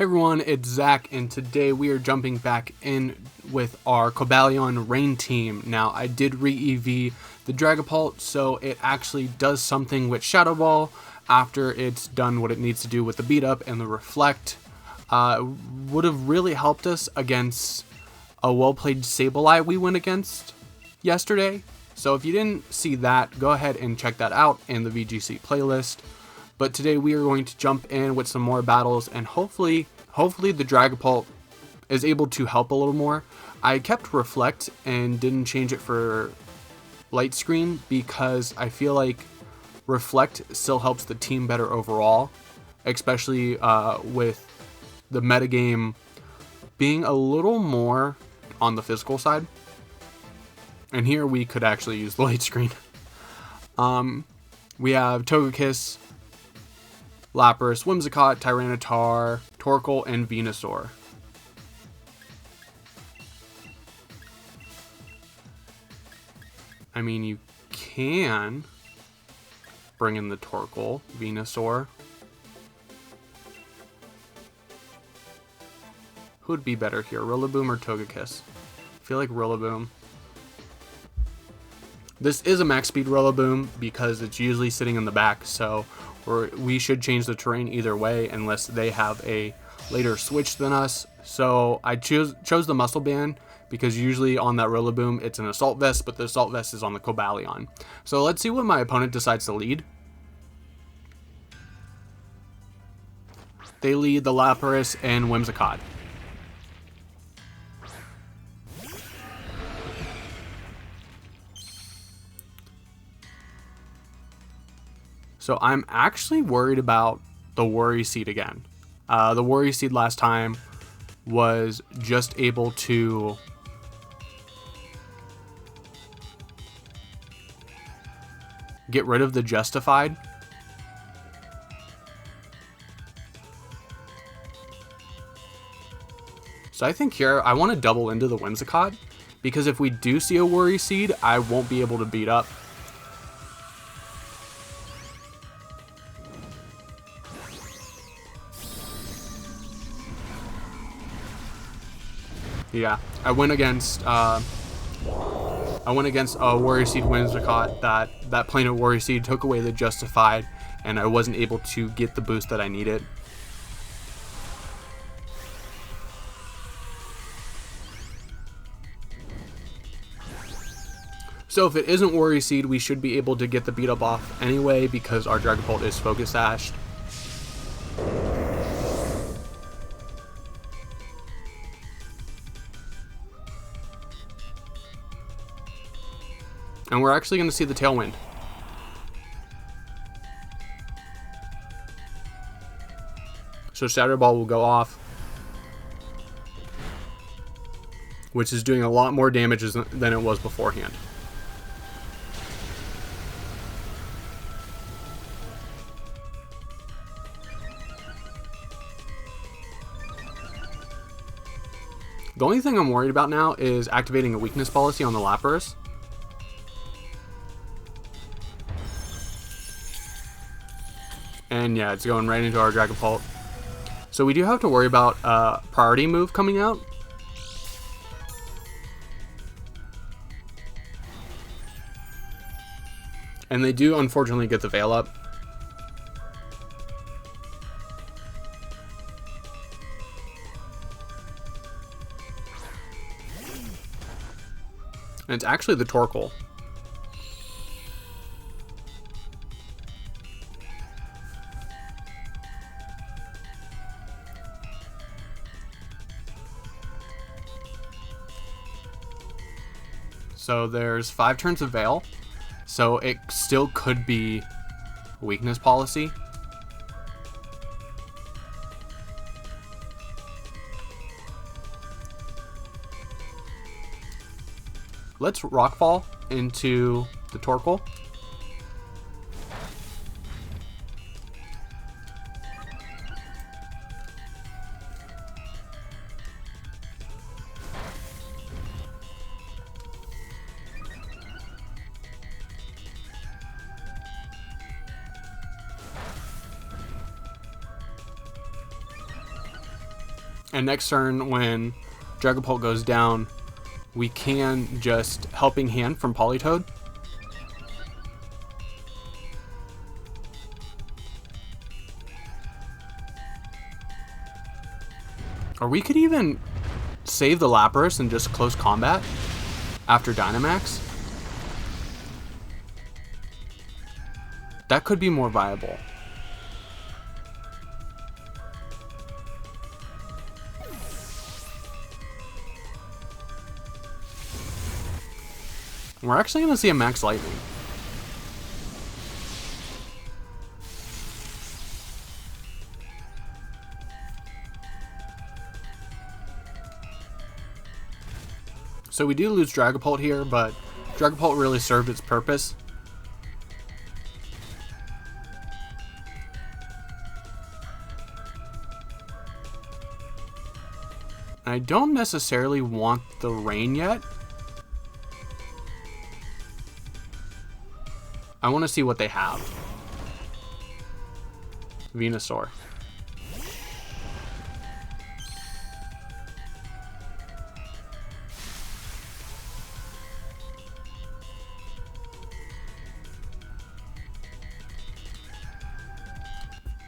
Hey everyone, it's Zach, and today we are jumping back in with our Cobalion Rain Team. Now, I did re-EV the Dragapult, so it actually does something with Shadow Ball after it's done what it needs to do with the Beat Up and the Reflect. Would have really helped us against a well-played Sableye we went against yesterday. So if you didn't see that, go ahead and check that out in the VGC playlist. But today we are going to jump in with some more battles, and hopefully the Dragapult is able to help a little more. I kept Reflect and didn't change it for Light Screen because I feel like Reflect still helps the team better overall, especially with the metagame being a little more on the physical side. And here we could actually use the Light Screen. We have Togekiss, Lapras, Whimsicott, Tyranitar, Torkoal, and Venusaur. I mean, you can bring in the Torkoal, Venusaur. Who would be better here, Rillaboom or Togekiss? I feel like Rillaboom. This is a max speed Rillaboom because it's usually sitting in the back, so we should change the terrain either way unless they have a later switch than us. So I chose the Muscle Band because usually on that Rillaboom it's an Assault Vest, but the Assault Vest is on the Cobalion. So let's see what my opponent decides to lead. They lead the Lapras and Whimsicott. So I'm actually worried about the Worry Seed again. The Worry Seed last time was just able to get rid of the Justified. So I think here I want to double into the Whimsicott, because if we do see a Worry Seed, I won't be able to beat up. Yeah, I went against a Worry Seed Whimsicott that Planet Worry Seed took away the Justified, and I wasn't able to get the boost that I needed. So if it isn't Worry Seed, we should be able to get the beat up off anyway because our Dragapult is Focus Sashed. And we're actually going to see the Tailwind. So Shadow Ball will go off, which is doing a lot more damage than it was beforehand. The only thing I'm worried about now is activating a weakness policy on the Lapras. And yeah, it's going right into our Dragapult. So we do have to worry about a priority move coming out. And they do unfortunately get the Veil up. And it's actually the Torkoal. So there's 5 turns of Veil, so it still could be weakness policy. Let's Rock Fall into the Torkoal. And next turn, when Dragapult goes down, we can just Helping Hand from Politoed. Or we could even save the Lapras and just close combat after Dynamax. That could be more viable. We're actually going to see a Max Lightning. So we do lose Dragapult here, but Dragapult really served its purpose. I don't necessarily want the rain yet. I want to see what they have. Venusaur.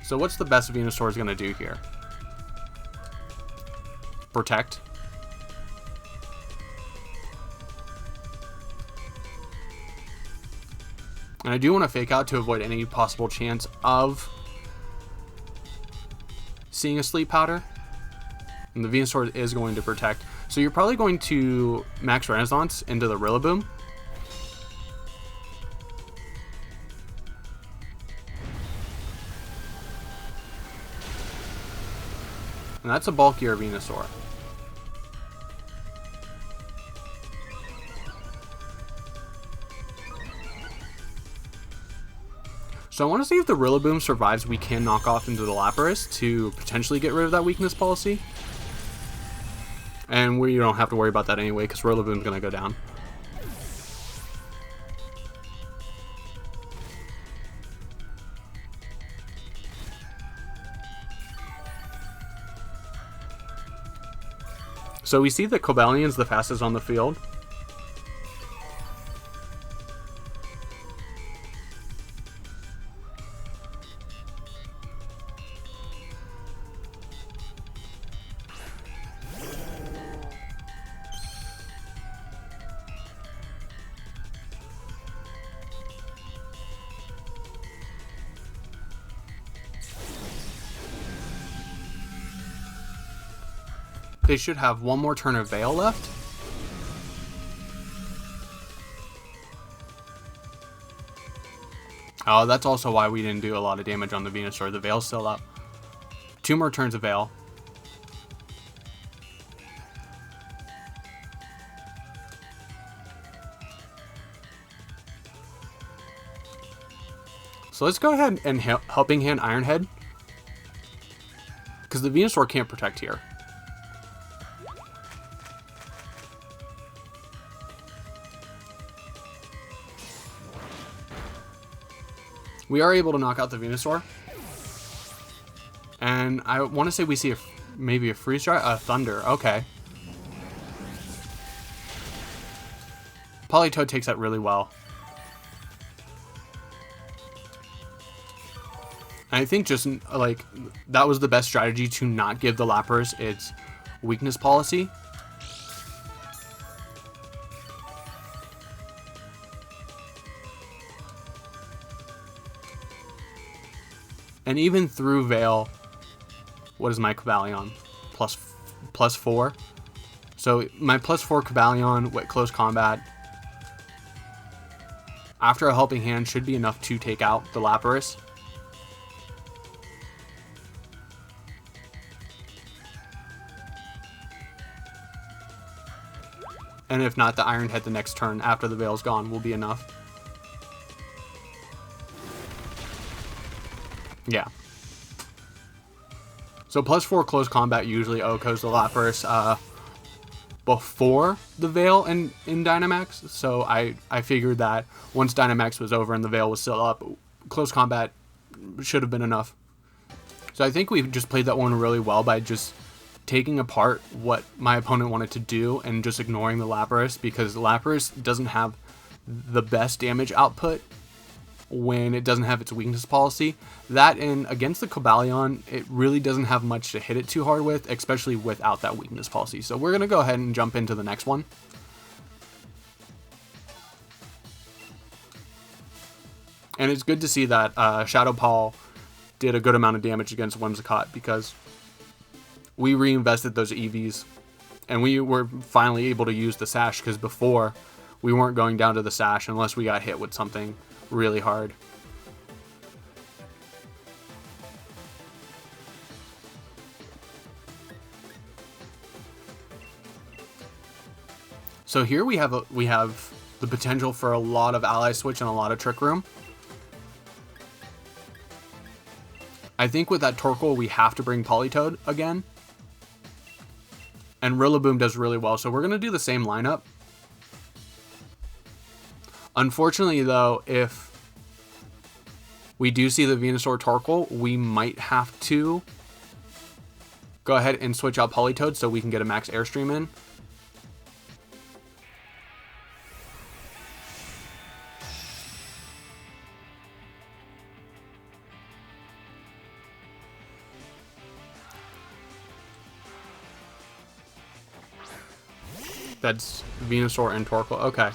So what's the best Venusaur is going to do here? Protect. And I do want to Fake Out to avoid any possible chance of seeing a Sleep Powder. And the Venusaur is going to Protect. So you're probably going to Max Renaissance into the Rillaboom. And that's a bulkier Venusaur. So I want to see if the Rillaboom survives. We can knock off into the Lapras to potentially get rid of that weakness policy. And we don't have to worry about that anyway because Rillaboom's going to go down. So we see that Cobalion's the fastest on the field. They should have one more turn of Veil left. Oh, that's also why we didn't do a lot of damage on the Venusaur. The Veil's still up. 2 more turns of Veil. So let's go ahead and Helping Hand Iron Head. Because the Venusaur can't protect here. We are able to knock out the Venusaur. And I want to say we see maybe a Freeze Dry? A Thunder. Okay. Politoed takes that really well. And I think just, like, that was the best strategy to not give the Lapras its weakness policy. And even through Veil, what is my Cobalion? Plus 4. So my +4 Cobalion with close combat after a Helping Hand should be enough to take out the Lapras. And if not, the Iron Head the next turn after the Veil's gone will be enough. Yeah. So +4 close combat usually OHKOs the Lapras before the Veil in Dynamax. So I figured that once Dynamax was over and the Veil was still up, close combat should have been enough. So I think we just played that one really well by just taking apart what my opponent wanted to do and just ignoring the Lapras, because Lapras doesn't have the best damage output when it doesn't have its weakness policy. That, and against the Cobalion, it really doesn't have much to hit it too hard with, especially without that weakness policy. So we're going to go ahead and jump into the next one. And it's good to see that Shadow Ball did a good amount of damage against Whimsicott, because we reinvested those EVs and we were finally able to use the Sash, because before we weren't going down to the Sash unless we got hit with something really hard. So here we have the potential for a lot of Ally Switch and a lot of Trick Room. I think with that Torkoal we have to bring Politoed again. And Rillaboom does really well, so we're going to do the same lineup. Unfortunately, though, if we do see the Venusaur Torkoal, we might have to go ahead and switch out Politoed so we can get a max Airstream in. That's Venusaur and Torkoal. Okay.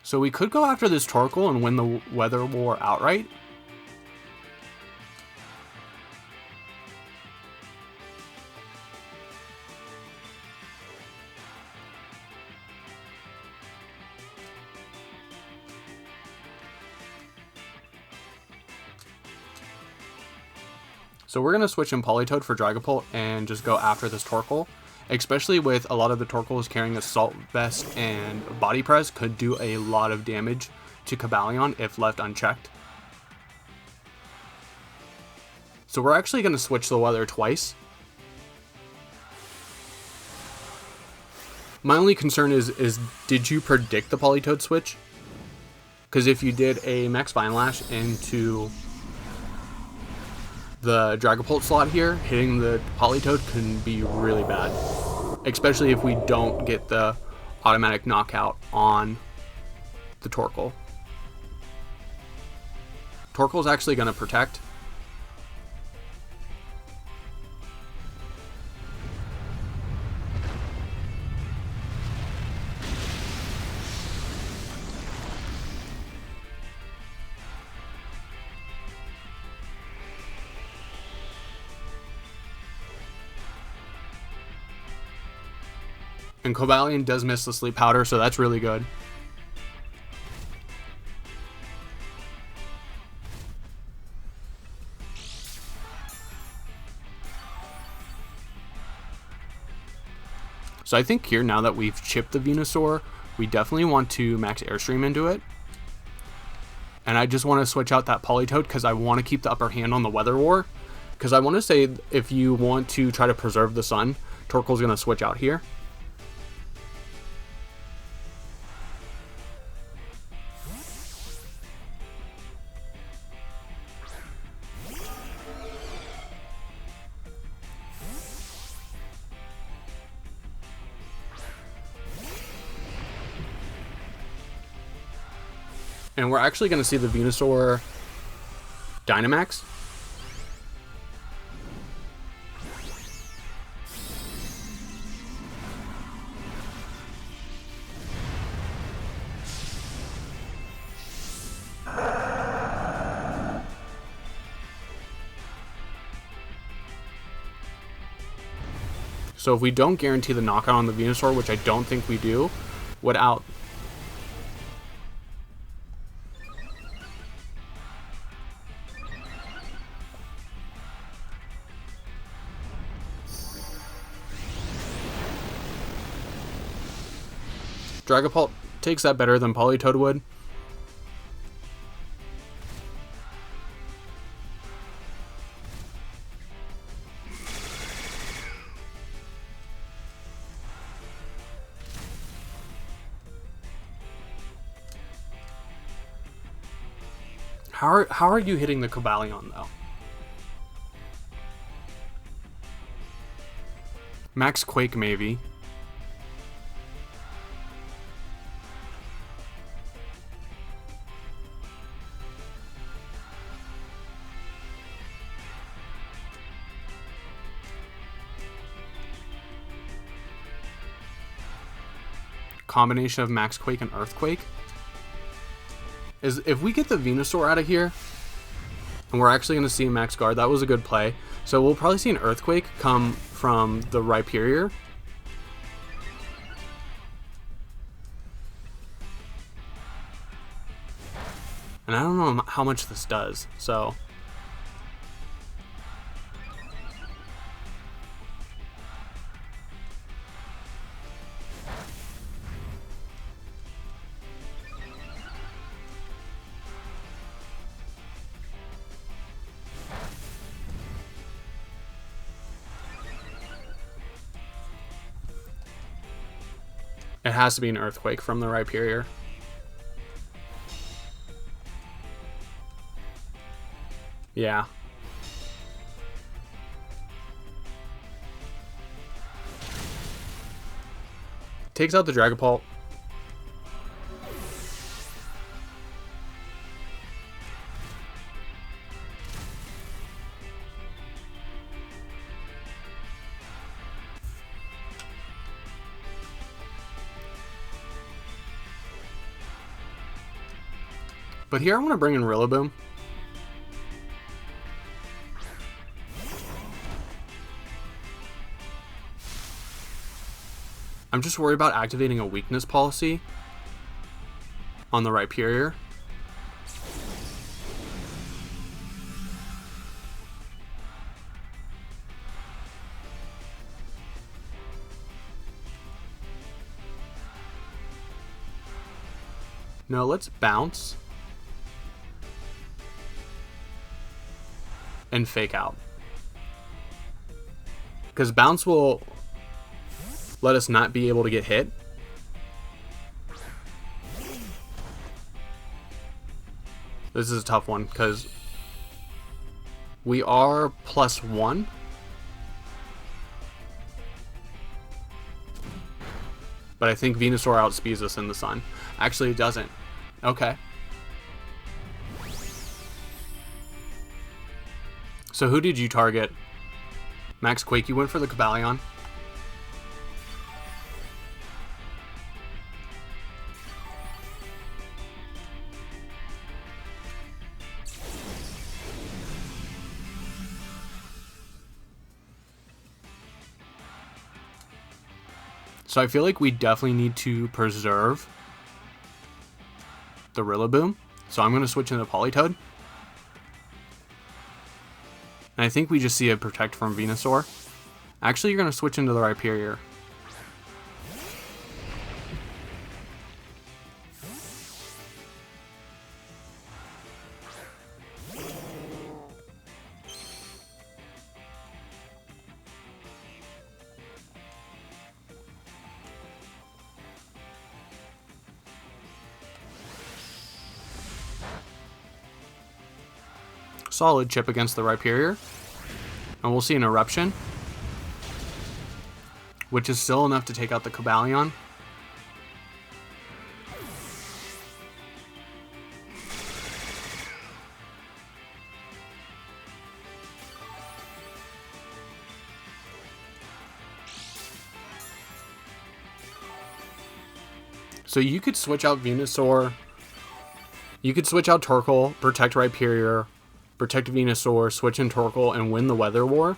So we could go after this Torkoal and win the Weather War outright. So we're going to switch in Politoed for Dragapult and just go after this Torkoal. Especially with a lot of the Torkoals carrying Assault Vest and Body Press, could do a lot of damage to Cobalion if left unchecked. So we're actually going to switch the weather twice. My only concern is did you predict the Politoed switch? Because if you did a Max Vine Lash into the Dragapult slot here, hitting the Politoed can be really bad. Especially if we don't get the automatic knockout on the Torkoal. Torkoal's actually going to protect. And Cobalion does miss the Sleep Powder, so that's really good. So I think here, now that we've chipped the Venusaur, we definitely want to max Airstream into it. And I just want to switch out that Politoed because I want to keep the upper hand on the Weather War. Because I want to say, if you want to try to preserve the sun, Torkoal's going to switch out here. And we're actually going to see the Venusaur Dynamax. So if we don't guarantee the knockout on the Venusaur, which I don't think we do, without... Dragapult Takes that better than Politoed would. How are you hitting the Cobalion, though? Max Quake, maybe. Combination of Max Quake and Earthquake. Is if we get the Venusaur out of here, and we're actually going to see a Max Guard, that was a good play. So we'll probably see an Earthquake come from the Rhyperior. And I don't know how much this does, so... It has to be an Earthquake from the Rhyperior. Yeah. Takes out the Dragapult. But here I want to bring in Rillaboom. I'm just worried about activating a weakness policy on the Rhyperior. No, let's bounce. And fake out. Because bounce will let us not be able to get hit. This is a tough one because we are +1. But I think Venusaur outspeeds us in the sun. Actually, it doesn't. Okay. So who did you target? Max Quake, you went for the Cobalion. So I feel like we definitely need to preserve the Rillaboom. So I'm going to switch into Politoed. And I think we just see a Protect from Venusaur. Actually, you're going to switch into the Rhyperior. Solid chip against the Rhyperior. And we'll see an Eruption, which is still enough to take out the Cobalion. So you could switch out Venusaur. You could switch out Torkoal, protect Rhyperior, protect Venusaur, switch in Torkoal, and win the Weather War.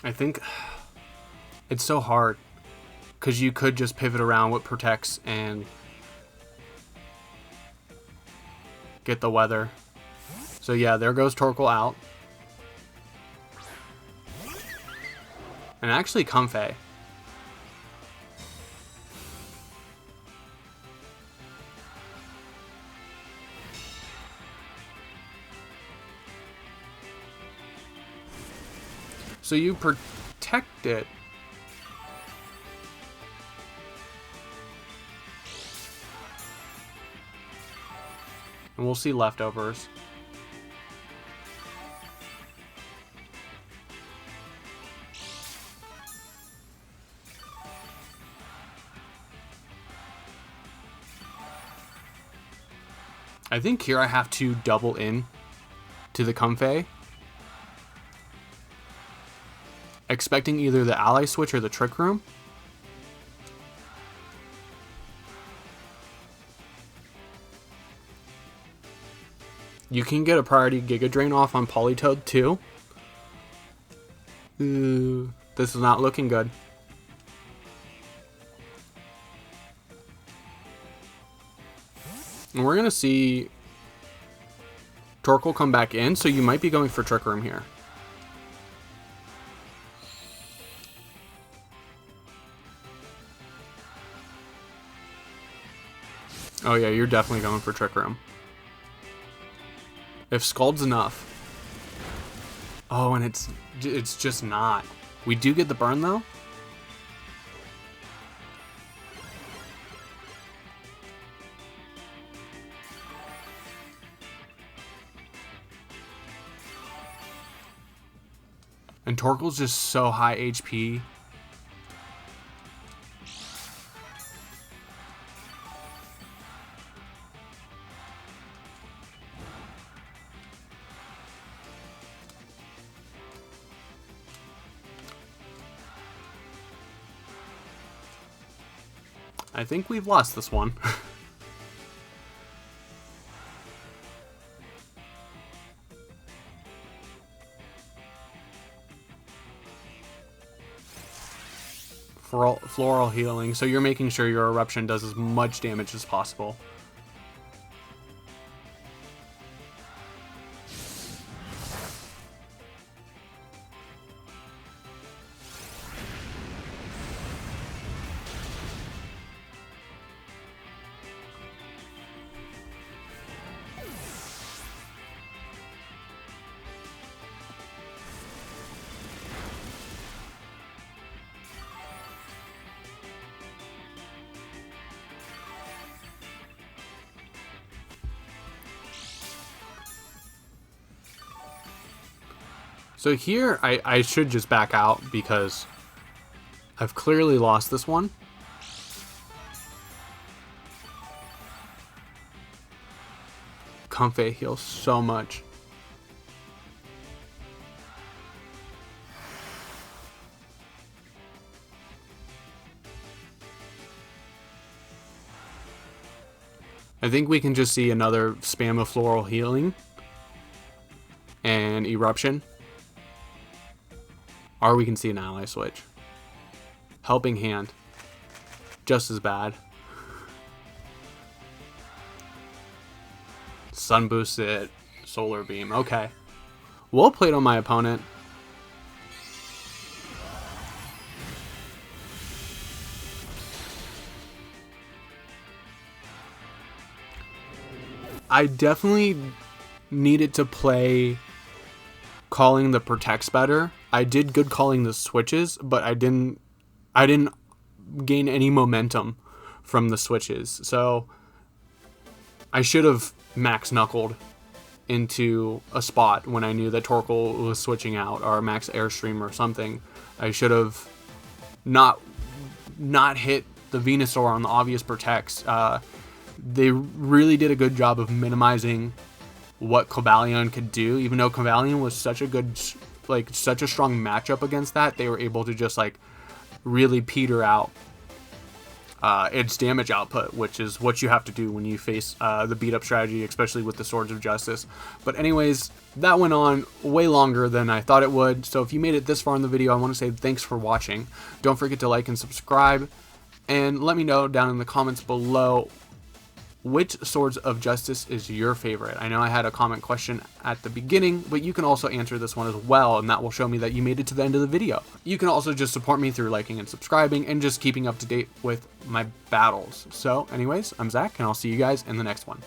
I think it's so hard because you could just pivot around what protects and get the weather. So yeah, there goes Torkoal out. And actually Comfey. So you protect it. And we'll see leftovers. I think here I have to double in to the Comfey, expecting either the ally switch or the Trick Room. You can get a priority Giga Drain off on Politoed too. Ooh, this is not looking good. And we're going to see Torkoal come back in, so you might be going for Trick Room here. Oh yeah, you're definitely going for Trick Room. If Scald's enough. Oh, and it's just not. We do get the burn though. And Torkoal's just so high HP. I think we've lost this one. Floral healing, so you're making sure your eruption does as much damage as possible. So here, I should just back out because I've clearly lost this one. Comfey heals so much. I think we can just see another spam of floral healing and eruption. Or we can see an ally switch. Helping Hand. Just as bad. Sun boosted. Solar Beam. Okay. Well played on my opponent. I definitely needed to play calling the protects better. I did good calling the switches, but I didn't gain any momentum from the switches. So I should have max knuckled into a spot when I knew that Torkoal was switching out, or max airstream or something. I should have not hit the Venusaur on the obvious protects. They really did a good job of minimizing what Cobalion could do, even though Cobalion was such a strong matchup against that. They were able to just like really peter out its damage output, which is what you have to do when you face the beat up strategy, especially with the Swords of Justice. But anyways, that went on way longer than I thought it would. So if you made it this far in the video, I want to say thanks for watching. Don't forget to like and subscribe, and let me know down in the comments below which Swords of Justice is your favorite. I know I had a comment question at the beginning, but you can also answer this one as well, and that will show me that you made it to the end of the video. You can also just support me through liking and subscribing and just keeping up to date with my battles. So anyways, I'm Zach, and I'll see you guys in the next one.